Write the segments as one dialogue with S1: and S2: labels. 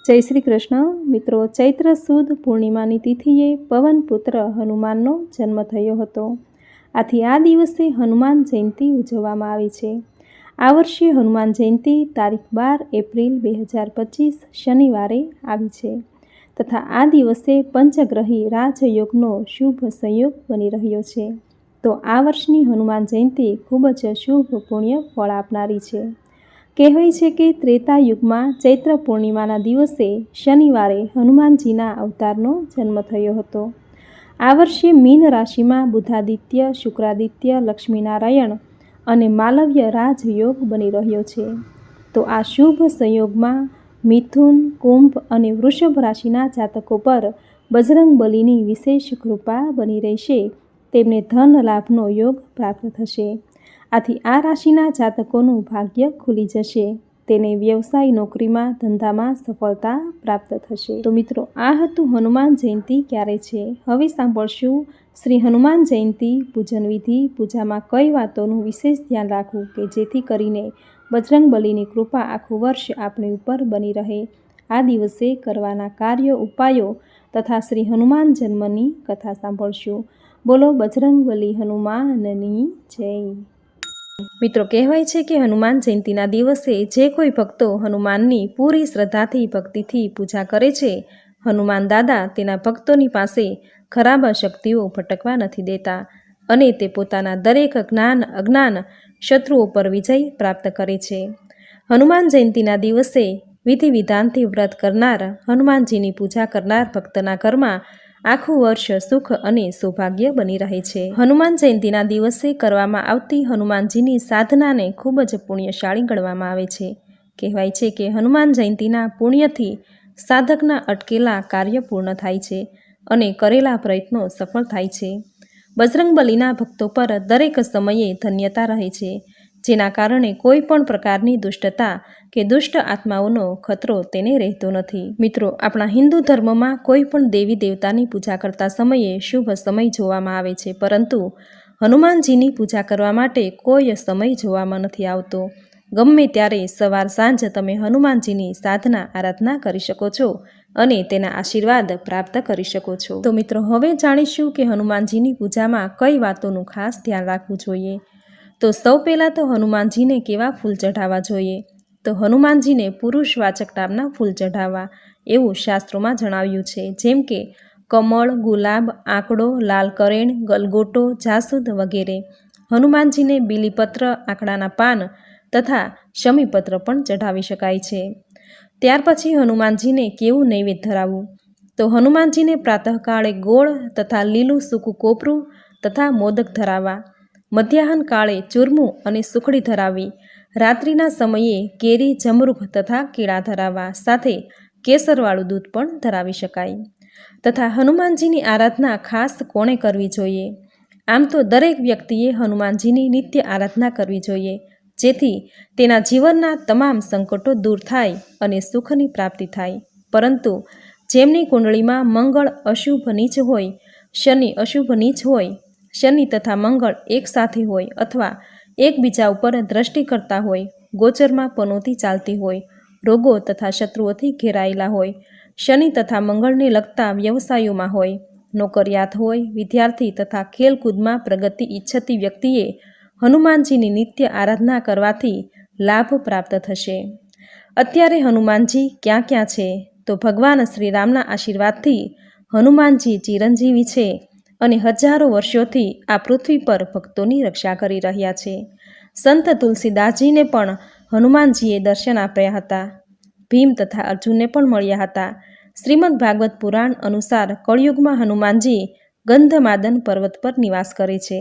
S1: જય શ્રી કૃષ્ણ મિત્રો, ચૈત્ર સુદ પૂર્ણિમાની તિથિએ પવનપુત્ર હનુમાનનો જન્મ થયો હતો. આથી આ દિવસે હનુમાન જયંતિ ઉજવવામાં આવે છે. આ વર્ષે હનુમાન જયંતિ તારીખ 12 એપ્રિલ 2025 શનિવારે આવી છે તથા આ દિવસે પંચગ્રહી રાજયોગનો શુભ સંયોગ બની રહ્યો છે. તો આ વર્ષની હનુમાન જયંતિ ખૂબ જ શુભ પુણ્ય ફળ આપનારી છે. કહેવાય છે કે ત્રેતા યુગમાં ચૈત્ર પૂર્ણિમાના દિવસે શનિવારે હનુમાનજીના અવતારનો જન્મ થયો હતો. આ વર્ષે મીન રાશિમાં બુધાદિત્ય, શુક્રાદિત્ય, લક્ષ્મીનારાયણ અને માલવ્ય રાજયોગ બની રહ્યો છે. તો આ શુભ સંયોગમાં મિથુન, કુંભ અને વૃષભ રાશિના જાતકો પર બજરંગબલીની વિશેષ કૃપા બની રહેશે. તેમને ધન લાભનો યોગ પ્રાપ્ત થશે. આથી આ રાશિના જાતકોનું ભાગ્ય ખુલી જશે. તેને વ્યવસાય, નોકરીમાં, ધંધામાં સફળતા પ્રાપ્ત થશે. તો મિત્રો, આ હતું હનુમાન જયંતિ ક્યારે છે. હવે સાંભળશું શ્રી હનુમાન જયંતિ પૂજન વિધિ. પૂજામાં કઈ વાતોનું વિશેષ ધ્યાન રાખવું કે જેથી કરીને બજરંગબલીની કૃપા આખું વર્ષ આપણી ઉપર બની રહે. આ દિવસે કરવાના કાર્યો, ઉપાયો તથા શ્રી હનુમાન જન્મની કથા સાંભળશું. બોલો બજરંગબલી હનુમાનની જય. મિત્રો, કહેવાય છે કે હનુમાન જયંતિના દિવસે જે કોઈ ભક્તો હનુમાનની પૂરી શ્રદ્ધાથી, ભક્તિથી પૂજા કરે છે, હનુમાન દાદા તેના ભક્તોની પાસે ખરાબ શક્તિઓ ભટકવા નથી દેતા અને તે પોતાના દરેક જ્ઞાન, અજ્ઞાન શત્રુઓ પર વિજય પ્રાપ્ત કરે છે. હનુમાન જયંતિના દિવસે વિધિ વિધાનથી વ્રત કરનાર, હનુમાનજીની પૂજા કરનાર ભક્તના ઘરમાં આખું વર્ષ સુખ અને સૌભાગ્ય બની રહે છે. હનુમાન જયંતિના દિવસે કરવામાં આવતી હનુમાનજીની સાધનાને ખૂબ જ પુણ્યશાળી ગણવામાં આવે છે. કહેવાય છે કે હનુમાન જયંતિના પુણ્યથી સાધકના અટકેલા કાર્ય પૂર્ણ થાય છે અને કરેલા પ્રયત્નો સફળ થાય છે. બજરંગબલીના ભક્તો પર દરેક સમયે ધન્યતા રહે છે, જેના કારણે કોઈ પણ પ્રકારની દુષ્ટતા કે દુષ્ટ આત્માઓનો ખતરો તેને રહેતો નથી. મિત્રો, આપણા હિન્દુ ધર્મમાં કોઈ પણ દેવી દેવતાની પૂજા કરતા સમયે શુભ સમય જોવામાં આવે છે, પરંતુ હનુમાનજીની પૂજા કરવા માટે કોઈ સમય જોવામાં નથી આવતો. ગમે ત્યારે સવાર સાંજ તમે હનુમાનજીની સાધના આરાધના કરી શકો છો અને તેના આશીર્વાદ પ્રાપ્ત કરી શકો છો. તો મિત્રો, હવે જાણીશું કે હનુમાનજીની પૂજામાં કઈ વાતોનું ખાસ ધ્યાન રાખવું જોઈએ. તો સૌ પહેલાં તો હનુમાનજીને કેવા ફૂલ ચઢાવવા જોઈએ. તો હનુમાનજીને પુરુષવાચક નામના ફૂલ ચઢાવવા એવું શાસ્ત્રોમાં જણાવ્યું છે, જેમ કે કમળ, ગુલાબ, આંકડો, લાલ કરેણ, ગલગોટો, જાસૂદ વગેરે. હનુમાનજીને બીલીપત્ર, આંકડાના પાન તથા શમીપત્ર પણ ચઢાવી શકાય છે. ત્યાર પછી હનુમાનજીને કેવું નૈવેદ્ય ધરાવવું. તો હનુમાનજીને પ્રાતઃકાળે ગોળ તથા લીલું સૂકું કોપરું તથા મોદક ધરાવવા. મધ્યાહન કાળે ચૂરમું અને સુખડી ધરાવવી. રાત્રિના સમયે કેરી, જમરૂખ તથા કેળા ધરાવવા. સાથે કેસરવાળું દૂધ પણ ધરાવી શકાય. તથા હનુમાનજીની આરાધના ખાસ કોણે કરવી જોઈએ. આમ તો દરેક વ્યક્તિએ હનુમાનજીની નિત્ય આરાધના કરવી જોઈએ, જેથી તેના જીવનના તમામ સંકટો દૂર થાય અને સુખની પ્રાપ્તિ થાય. પરંતુ જેમની કુંડળીમાં મંગળ અશુભ નીચ હોય, શનિ અશુભ નીચ હોય, શનિ તથા મંગળ એકસાથે હોય અથવા એકબીજા ઉપર દ્રષ્ટિ કરતા હોય, ગોચરમાં પનોતી ચાલતી હોય, રોગો તથા શત્રુઓથી ઘેરાયેલા હોય, શનિ તથા મંગળને લગતા વ્યવસાયોમાં હોય, નોકરિયાત હોય, વિદ્યાર્થી તથા ખેલકૂદમાં પ્રગતિ ઈચ્છતી વ્યક્તિએ હનુમાનજીની નિત્ય આરાધના કરવાથી લાભ પ્રાપ્ત થશે. અત્યારે હનુમાનજી ક્યાં ક્યાં છે? તો ભગવાન શ્રી રામના આશીર્વાદથી હનુમાનજી ચિરંજીવી છે અને હજારો વર્ષોથી આ પૃથ્વી પર ભક્તોની રક્ષા કરી રહ્યા છે. સંત તુલસીદાસજીને પણ હનુમાનજીએ દર્શન આપ્યા હતા. ભીમ તથા અર્જુનને પણ મળ્યા હતા. શ્રીમદ ભાગવત પુરાણ અનુસાર કળિયુગમાં હનુમાનજી ગંધમાદન પર્વત પર નિવાસ કરે છે.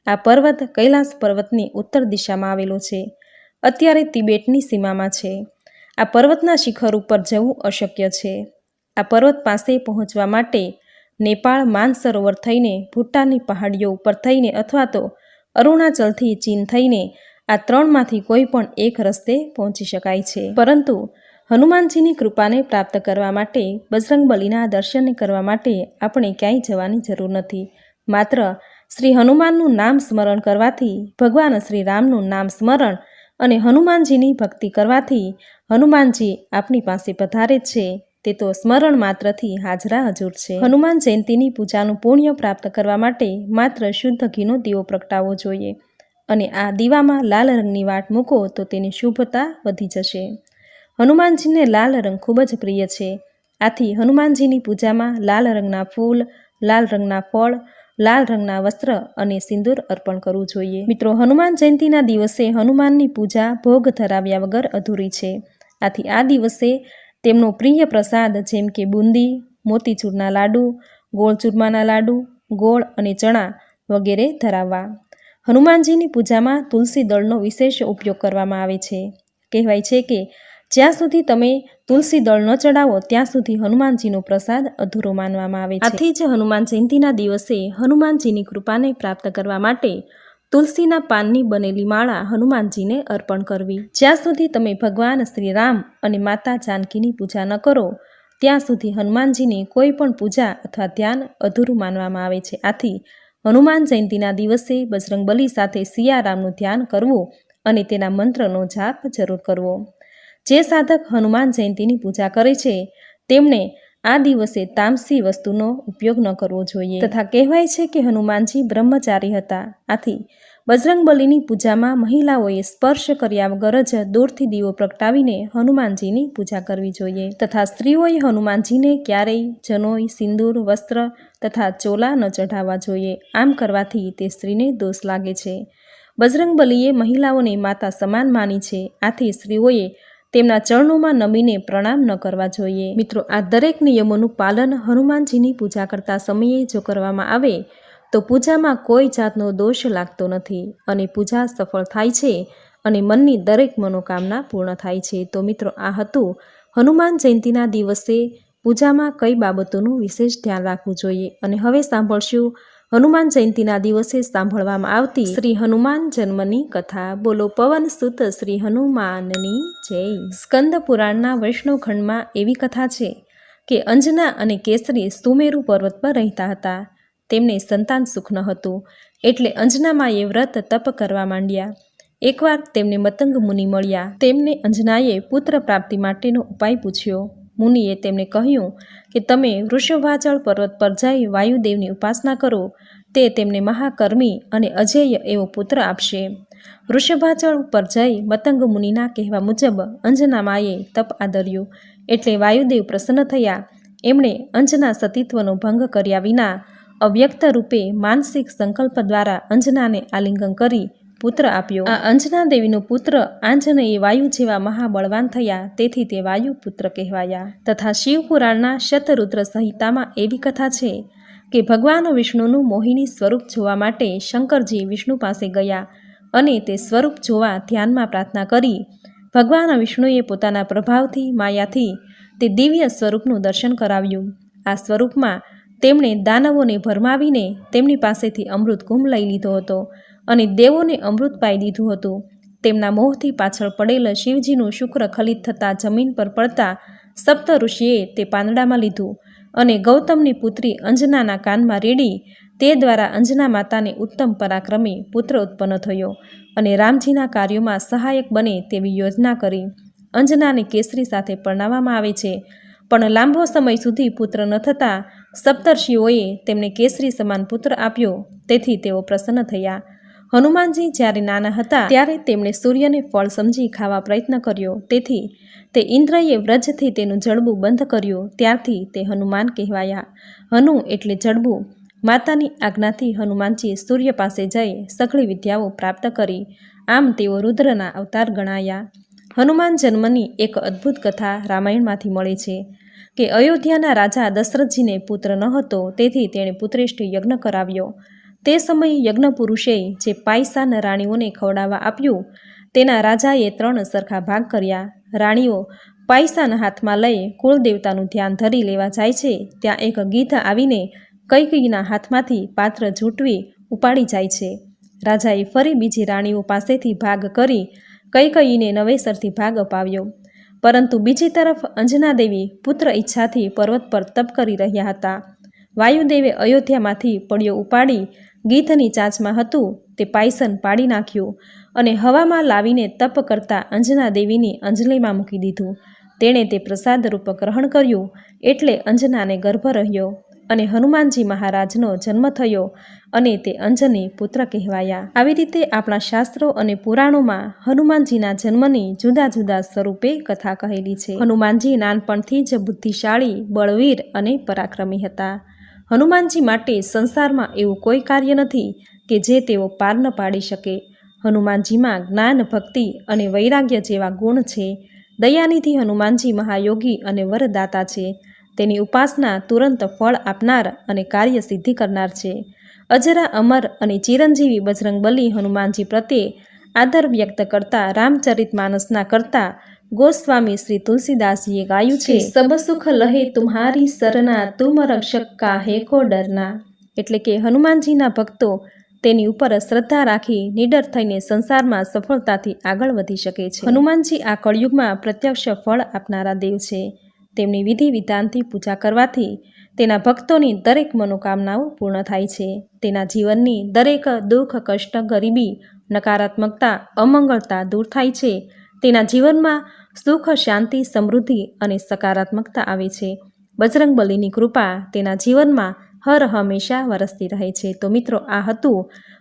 S1: આ પર્વત કૈલાસ પર્વતની ઉત્તર દિશામાં આવેલો છે. અત્યારે તિબેટની સીમામાં છે. આ પર્વતના શિખર ઉપર જવું અશક્ય છે. આ પર્વત પાસે પહોંચવા માટે નેપાળ, માનસરોવર થઈને, ભૂટાનની પહાડીઓ ઉપર થઈને અથવા તો અરુણાચલથી ચીન થઈને આ ત્રણમાંથી કોઈ પણ એક રસ્તે પહોંચી શકાય છે. પરંતુ હનુમાનજીની કૃપાને પ્રાપ્ત કરવા માટે, બજરંગબલીના દર્શન કરવા માટે આપણે ક્યાંય જવાની જરૂર નથી. માત્ર શ્રી હનુમાનનું નામ સ્મરણ કરવાથી, ભગવાન શ્રી રામનું નામ સ્મરણ અને હનુમાનજીની ભક્તિ કરવાથી હનુમાનજી આપણી પાસે પધારે છે તે તો સ્મરણ માત્રથી હાજરા હજૂર છે. હનુમાન જયંતીની પૂજાનું પુણ્ય પ્રાપ્ત કરવા માટે માત્ર શુદ્ધ ઘીનો દીવો પ્રગટાવવો જોઈએ અને આ દીવામાં લાલ રંગની વાટ મૂકો તો તેની શુભતા વધી જશે. હનુમાનજીને લાલ રંગ ખૂબ જ પ્રિય છે. આથી હનુમાનજીની પૂજામાં લાલ રંગના ફૂલ, લાલ રંગના ફળ, લાલ રંગના વસ્ત્ર અને સિંદૂર અર્પણ કરવું જોઈએ. મિત્રો, હનુમાન જયંતીના દિવસે હનુમાનની પૂજા ભોગ ધરાવ્યા વગર અધૂરી છે. આથી આ દિવસે તેમનો પ્રિય પ્રસાદ જેમ કે બુંદી, મોતીચૂરના લાડુ, ગોળ ચૂરમાના લાડુ, ગોળ અને ચણા વગેરે ધરાવવા. હનુમાનજીની પૂજામાં તુલસી દળનો વિશેષ ઉપયોગ કરવામાં આવે છે. કહેવાય છે કે જ્યાં સુધી તમે તુલસી દળ ન ચડાવો ત્યાં સુધી હનુમાનજીનો પ્રસાદ અધૂરો માનવામાં આવે છે. આથી જ હનુમાન જયંતીના દિવસે હનુમાનજીની કૃપાને પ્રાપ્ત કરવા માટે તુલસીના પાનની બનેલી માળા હનુમાનજીને અર્પણ કરવી. જ્યાં સુધી તમે ભગવાન શ્રી રામ અને માતા જાનકીની પૂજા ન કરો ત્યાં સુધી હનુમાનજીની કોઈ પણ પૂજા અથવા ધ્યાન અધૂરું માનવામાં આવે છે. આથી હનુમાન જયંતીના દિવસે બજરંગબલી સાથે સિયારામનું ધ્યાન કરવું અને તેના મંત્રનો જાપ જરૂર કરવો. જે સાધક હનુમાન જયંતીની પૂજા કરે છે તેમણે આ દિવસે તામસી વસ્તુનો ઉપયોગ ન કરવો જોઈએ. તથા કહેવાય છે કે હનુમાનજી બ્રહ્મચારી હતા. આથી બજરંગબલીની પૂજામાં મહિલાઓએ સ્પર્શ કર્યા વગર જ દૂરથી દીવો પ્રગટાવીને હનુમાનજીની પૂજા કરવી જોઈએ. તથા સ્ત્રીઓએ હનુમાનજીને ક્યારેય જનોઈ, સિંદૂર, વસ્ત્ર તથા ચોલા ન ચઢાવવા જોઈએ. આમ કરવાથી તે સ્ત્રીને દોષ લાગે છે. બજરંગબલીએ મહિલાઓને માતા સમાન માની છે. આથી સ્ત્રીઓએ તેમના ચરણોમાં નમીને પ્રણામ ન કરવા જોઈએ. મિત્રો, આ દરેક નિયમોનું પાલન હનુમાનજીની પૂજા કરતા સમયે જો કરવામાં આવે તો પૂજામાં કોઈ જાતનો દોષ લાગતો નથી અને પૂજા સફળ થાય છે અને મનની દરેક મનોકામના પૂર્ણ થાય છે. તો મિત્રો, આ હતું હનુમાન જયંતીના દિવસે પૂજામાં કઈ બાબતોનું વિશેષ ધ્યાન રાખવું જોઈએ. અને હવે સાંભળશું હનુમાન જયંતીના દિવસે સાંભળવામાં આવતી શ્રી હનુમાન જન્મની કથા. બોલો પવન સુત શ્રી હનુમાનની જય. સ્કંદ પુરાણના વૈષ્ણવ ખંડમાં એવી કથા છે કે અંજના અને કેસરી સુમેરુ પર્વત પર રહેતા હતા. તેમને સંતાન સુખ ન હતું એટલે અંજનામાએ વ્રત તપ કરવા માંડ્યા. એકવાર તેમને મતંગ મુનિ મળ્યા. તેમને અંજનાએ પુત્ર પ્રાપ્તિ માટેનો ઉપાય પૂછ્યો. મુનિએ તેમને કહ્યું કે તમે વૃષભાચળ પર્વત પર જઈ વાયુદેવની ઉપાસના કરો. તે તેમને મહાકર્મી અને અજેય એવો પુત્ર આપશે. વૃષભાચળ ઉપર જઈ મતંગ મુનિના કહેવા મુજબ અંજનામાએ તપ આદર્યું એટલે વાયુદેવ પ્રસન્ન થયા. એમણે અંજના સતીત્વનો ભંગ કર્યા વિના અવ્યક્ત રૂપે માનસિક સંકલ્પ દ્વારા અંજનાને આલિંગન કરી પુત્ર આપ્યો. આ અંજના દેવીનો પુત્ર આંજનેય વાયુ જેવા મહાબળવાન થયા. તેથી તે વાયુ પુત્ર કહેવાયા. તથા શિવપુરાણના શતરુદ્ર સંહિતામાં એવી કથા છે કે ભગવાન વિષ્ણુનું મોહિની સ્વરૂપ જોવા માટે શંકરજી વિષ્ણુ પાસે ગયા અને તે સ્વરૂપ જોવા ધ્યાનમાં પ્રાર્થના કરી. ભગવાન વિષ્ણુએ પોતાના પ્રભાવથી માયાથી તે દિવ્ય સ્વરૂપનું દર્શન કરાવ્યું. આ સ્વરૂપમાં તેમણે દાનવોને ભરમાવીને તેમની પાસેથી અમૃત કુંભ લઈ લીધો હતો અને દેવોને અમૃત પાઈ દીધું હતું. તેમના મોહથી પાછળ પડેલ શિવજીનું શુક્ર ખલિત થતાં જમીન પર પડતા સપ્ત ઋષિએ તે પાંદડામાં લીધું અને ગૌતમની પુત્રી અંજનાના કાનમાં રેડી તે દ્વારા અંજના માતાને ઉત્તમ પરાક્રમી પુત્ર ઉત્પન્ન થયો અને રામજીના કાર્યોમાં સહાયક બને તેવી યોજના કરી. અંજનાને કેસરી સાથે પરણાવવામાં આવે છે, પણ લાંબો સમય સુધી પુત્ર ન થતાં સપ્તર્ષિઓએ તેમને કેસરી સમાન પુત્ર આપ્યો. તેથી તેઓ પ્રસન્ન થયા. હનુમાનજી જ્યારે નાના હતા ત્યારે તેમણે સૂર્યને ફળ સમજી ખાવા પ્રયત્ન કર્યો. તેથી તે ઇન્દ્રએ વ્રજથી તેનું જડબું બંધ કર્યું. ત્યારથી તે હનુમાન કહેવાયા. હનુ એટલે જડબું. માતાની આજ્ઞાથી હનુમાનજી સૂર્ય પાસે જઈ સઘળી વિદ્યાઓ પ્રાપ્ત કરી. આમ તેઓ રુદ્રના અવતાર ગણાયા. હનુમાન જન્મની એક અદ્ભુત કથા રામાયણમાંથી મળે છે કે અયોધ્યાના રાજા દશરથજીને પુત્ર ન હતો. તેથી તેણે પુત્રેષ્ઠ યજ્ઞ કરાવ્યો. તે સમયે યજ્ઞ પુરુષે જે પાયસાન રાણીઓને ખવડાવવા આપ્યું તેના રાજાએ 3 સરખા ભાગ કર્યા. રાણીઓ પાયસાન હાથમાં લઈ કુળદેવતાનું ધ્યાન ધરી લેવા જાય છે ત્યાં એક ગીધ આવીને કૈકેયીના હાથમાંથી પાત્ર ઝૂંટવી ઉપાડી જાય છે. રાજાએ ફરી બીજી રાણીઓ પાસેથી ભાગ કરી કૈકેયીને નવેસરથી ભાગ અપાવ્યો. પરંતુ બીજી તરફ અંજનાદેવી પુત્ર ઈચ્છાથી પર્વત પર તપ કરી રહ્યા હતા. વાયુદેવે અયોધ્યામાંથી પડ્યો ઉપાડી ગીધની ચાંચમાં હતું તે પાયસન પાડી નાખ્યું અને હવામાં લાવીને તપ કરતા અંજના દેવીની અંજલિમાં મૂકી દીધું. તેણે તે પ્રસાદ રૂપ ગ્રહણ કર્યું એટલે અંજનાને ગર્ભ રહ્યો અને હનુમાનજી મહારાજનો જન્મ થયો અને તે અંજની પુત્ર કહેવાયા. આવી રીતે આપણા શાસ્ત્રો અને પુરાણોમાં હનુમાનજીના જન્મની જુદા જુદા સ્વરૂપે કથા કહેલી છે. હનુમાનજી નાનપણથી જ બુદ્ધિશાળી, બળવીર અને પરાક્રમી હતા. હનુમાનજી માટે સંસારમાં એવું કોઈ કાર્ય નથી કે જે તેઓ પાર ન પાડી શકે. હનુમાનજીમાં જ્ઞાન, ભક્તિ અને વૈરાગ્ય જેવા ગુણ છે. દયાનિધિ હનુમાનજી મહાયોગી અને વરદાતા છે. તેની ઉપાસના તુરંત ફળ આપનાર અને કાર્ય સિદ્ધિ કરનાર છે. અજરા, અમર અને ચિરંજીવી બજરંગબલી હનુમાનજી પ્રત્યે આદર વ્યક્ત કરતા રામચરિતમાનસના કરતા ગોસ્વામી શ્રી તુલસીદાસજીએ ગાયું છે, સબ સુખ લહે તુમ્હારી સરના, તુમ રક્ષક કાહે કો ડરના. એટલે કે હનુમાનજીના ભક્તો તેની ઉપર શ્રદ્ધા રાખી નિડર થઈને સંસારમાં સફળતાથી આગળ વધી શકે છે. હનુમાનજી આ કળયુગમાં પ્રત્યક્ષ ફળ આપનારા દેવ છે. તેમની વિધિ વિધાનથી પૂજા કરવાથી તેના ભક્તોની દરેક મનોકામનાઓ પૂર્ણ થાય છે. તેના જીવનની દરેક દુઃખ, કષ્ટ, ગરીબી, નકારાત્મકતા, અમંગળતા દૂર થાય છે. તેના જીવનમાં સુખ, શાંતિ, સમૃદ્ધિ અને સકારાત્મકતા આવે છે. બજરંગબલીની કૃપા તેના જીવનમાં હર હંમેશા વરસતી રહે છે. તો મિત્રો, આ હતું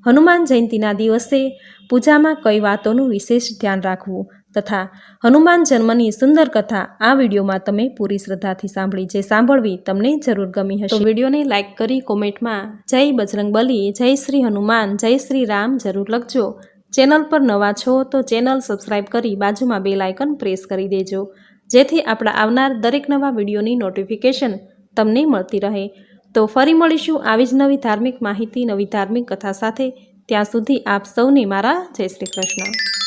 S1: હનુમાન જયંતીના દિવસે પૂજામાં કઈ વાતોનું વિશેષ ધ્યાન રાખવું તથા હનુમાન જન્મની સુંદર કથા આ વિડીયોમાં તમે પૂરી શ્રદ્ધાથી સાંભળી. જે સાંભળવી તમને જરૂર ગમી હશે તો વિડીયોને લાઇક કરી કોમેન્ટમાં જય બજરંગબલી, જય શ્રી હનુમાન, જય શ્રી રામ જરૂર લખજો. ચેનલ પર નવા છો તો ચેનલ સબસ્ક્રાઈબ કરી બાજુમાં બેલ આઇકન પ્રેસ કરી દેજો, જેથી આપણા આવનાર દરેક નવા વિડીયોની નોટિફિકેશન તમને મળતી રહે. તો ફરી મળીશું આવી જ નવી ધાર્મિક માહિતી, નવી ધાર્મિક કથા સાથે. ત્યાં સુધી આપ સૌને મારા જય શ્રી કૃષ્ણ.